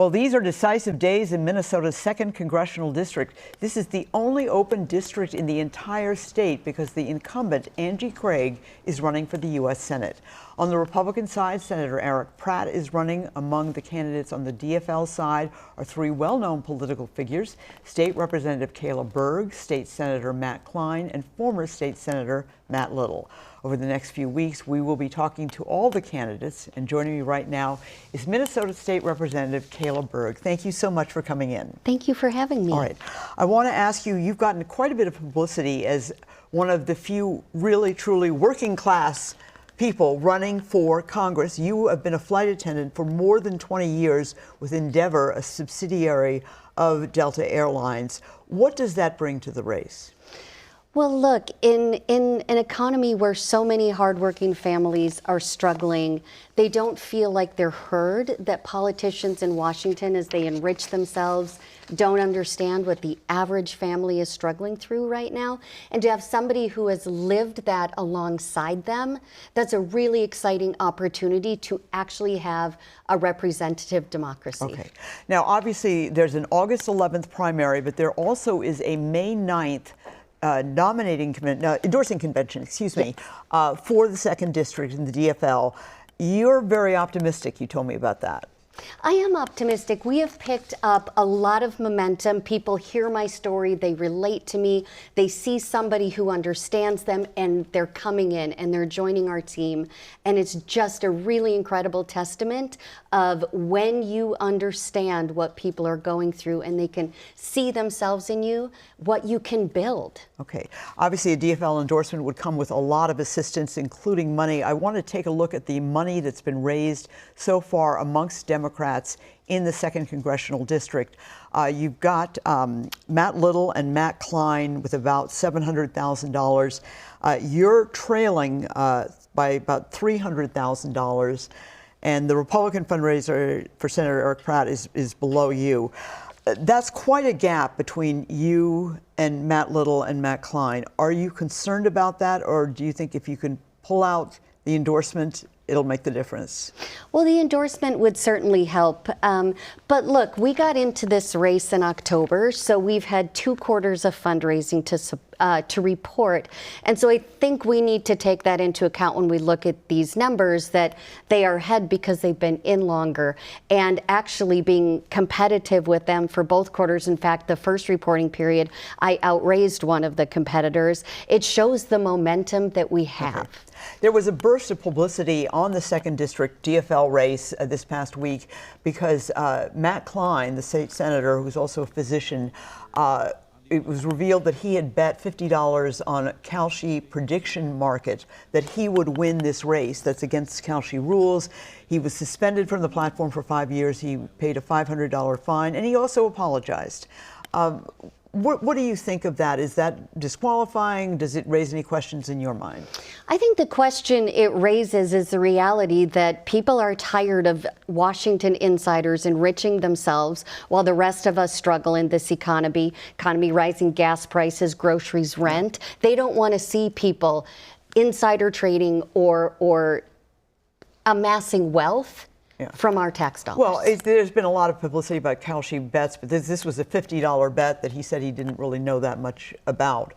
Well, these are decisive days in Minnesota's 2nd Congressional District. This is the only open district in the entire state because the incumbent, Angie Craig, is running for the U.S. Senate. On the Republican side, Senator Eric Pratt is running. Among the candidates on the DFL side are three well-known political figures: State Representative Kaela Berg, State Senator Matt Klein, and former State Senator Matt Little. Over the next few weeks, we will be talking to all the candidates, and joining me right now is Minnesota State Representative Kaela Berg. Thank you so much for coming in. Thank you for having me. All right. I want to ask you, you've gotten quite a bit of publicity as one of the few really, truly working class people running for Congress. You have been a flight attendant for more than 20 years with Endeavor, a subsidiary of Delta Airlines. What does that bring to the race? Well, look, in an economy where so many hardworking families are struggling, they don't feel like they're heard, that politicians in Washington, as they enrich themselves, don't understand what the average family is struggling through right now. And to have somebody who has lived that alongside them, that's a really exciting opportunity to actually have a representative democracy. Okay. Now, obviously, there's an August 11th primary, but there also is a May 9th endorsing convention, excuse me, for the 2nd District in the DFL. You're very optimistic, you told me about that. I am optimistic. We have picked up a lot of momentum. People hear my story, they relate to me, they see somebody who understands them, and they're coming in and they're joining our team. And it's just a really incredible testament of when you understand what people are going through and they can see themselves in you, what you can build. Okay. Obviously, a DFL endorsement would come with a lot of assistance, including money. I want to take a look at the money that's been raised so far amongst Democrats in the 2nd Congressional District. You've got Matt Little and Matt Klein with about $700,000. You're trailing by about $300,000, and the Republican fundraiser for Senator Eric Pratt is below you. That's quite a gap between you and Matt Little and Matt Klein. Are you concerned about that, or do you think if you can pull out the endorsement, it'll make the difference? Well, the endorsement would certainly help. But look, we got into this race in October, so we've had 2 quarters of fundraising to report. And so I think we need to take that into account when we look at these numbers, that they are ahead because they've been in longer and actually being competitive with them for both quarters. In fact, the first reporting period, I outraised one of the competitors. It shows the momentum that we have. Okay. There was a burst of publicity on the 2nd District DFL race this past week because Matt Klein, the state senator, who's also a physician, it was revealed that he had bet $50 on Kalshi prediction market that he would win this race. That's against Kalshi rules. He was suspended from the platform for 5 years. He paid a $500 fine, and he also apologized. What do you think of that? Is that disqualifying? Does it raise any questions in your mind? I think the question it raises is the reality that people are tired of Washington insiders enriching themselves while the rest of us struggle in this economy, rising gas prices, groceries, rent. They don't want to see people insider trading or amassing wealth from our tax dollars. Well, there's been a lot of publicity about Kalshi bets, but this was a $50 bet that he said he didn't really know that much about.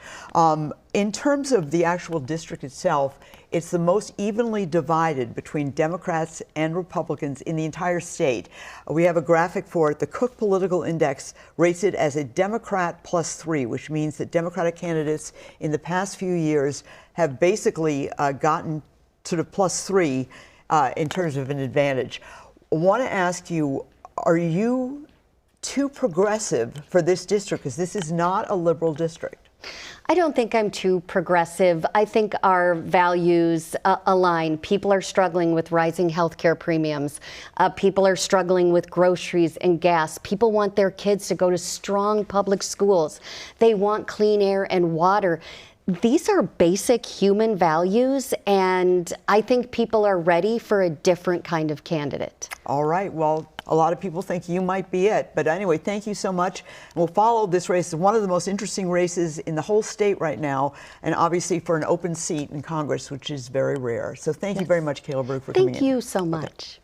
In terms of the actual district itself, it's the most evenly divided between Democrats and Republicans in the entire state. We have a graphic for it. The Cook Political Index rates it as a Democrat +3, which means that Democratic candidates in the past few years have basically gotten sort of +3 in terms of an advantage. I want to ask you, are you too progressive for this district? Because this is not a liberal district. I don't think I'm too progressive. I think our values align. People are struggling with rising healthcare premiums. People are struggling with groceries and gas. People want their kids to go to strong public schools. They want clean air and water. These are basic human values, and I think people are ready for a different kind of candidate. All right. Well, a lot of people think you might be it. But anyway, thank you so much. We'll follow this race. It's one of the most interesting races in the whole state right now, and obviously for an open seat in Congress, which is very rare. So thank you very much, Kaela Berg, for coming in. Thank you so much. Okay.